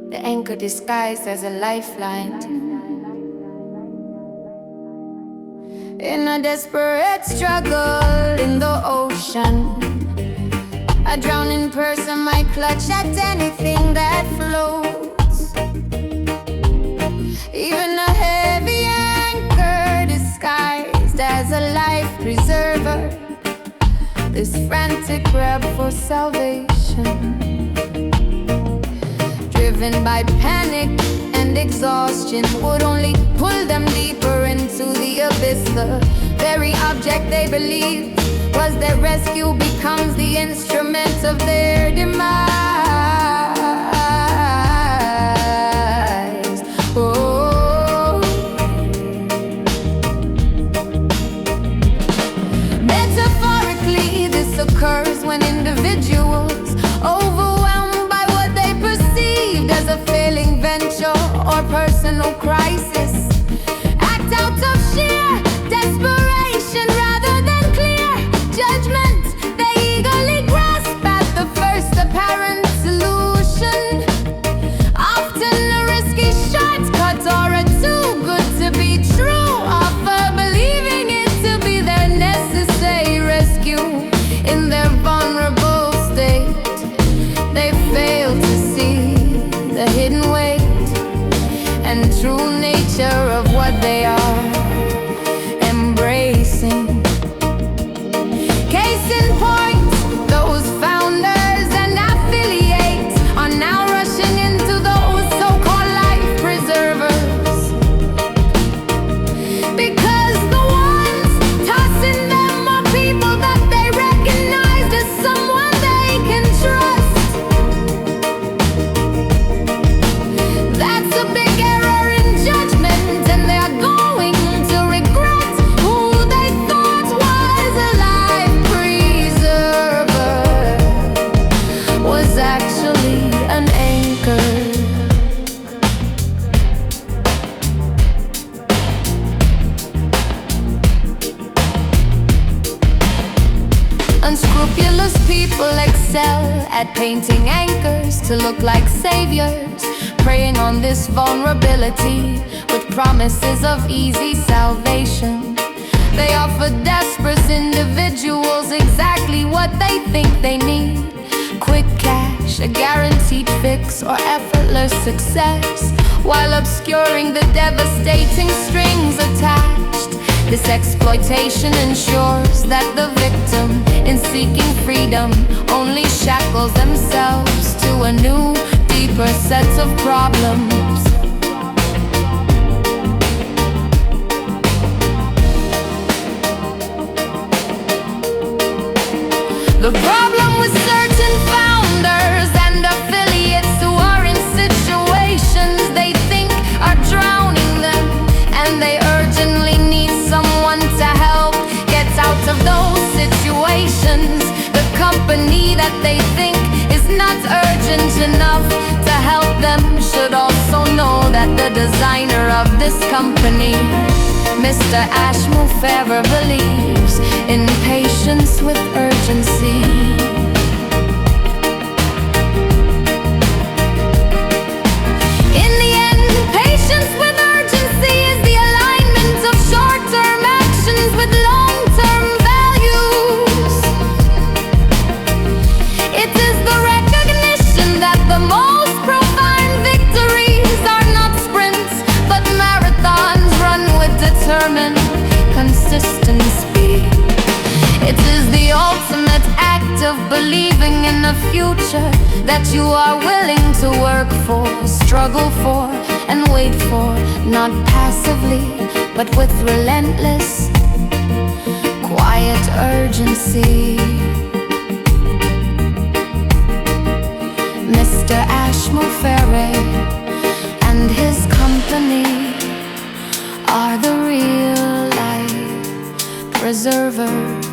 the anchor disguised as a lifeline. In a desperate struggle in the ocean, a drowning person might clutch at anything that floats. Even a heavy anchor disguised as a life preserver, this frantic grab for salvation. Driven by panic and exhaustion, would only pull them deeper into the abyss. The very object they believed was their rescue becomes the instrument of their demise. Oh. Metaphorically, this occurs when individuals, overwhelmed by what they perceived as a failing venture or personal crisis, act out of sheer desperation rather than clear judgment. They eagerly grasp at the first apparent solution, often a risky shortcut or a too good to be true offer, believing it to be their necessary rescue. In their vulnerable state, they fail to see the hidden weight and true nature of what they are embracing. Case in point, those founders and affiliates are now rushing into those so-called life preservers, because the ones tossing them are people that they recognize as someone they can trust. That's a big error in judgment, and they are going to regret who they thought was a life preserver was actually an anchor. Unscrupulous people excel at painting anchors to look like saviors, preying on this vulnerability with promises of easy salvation. They offer desperate individuals exactly what they think they need: quick cash, a guaranteed fix, or effortless success, while obscuring the devastating strings attached. This exploitation ensures that the victim, in seeking freedom, only shackles themselves to a new, deeper set of problems. The problem with certain founders and affiliates who are in situations they think are drowning them, and they urgently need someone to help get out of those situations. The company that they think is not urgent enough to help them should also know that the designer of this company, Mr. Ashmufareh, believes in patience with urgency. In the end, patience with urgency is the alignment of short-term actions with long-term values. It is the recognition that the most profound victories are not sprints, but marathons run with determined, consistent speed. It is the ultimate act of believing in a future that you are willing to work for, struggle for, and wait for, not passively, but with relentless, quiet urgency. Mr. Ashmufareh and his company are the real life preservers.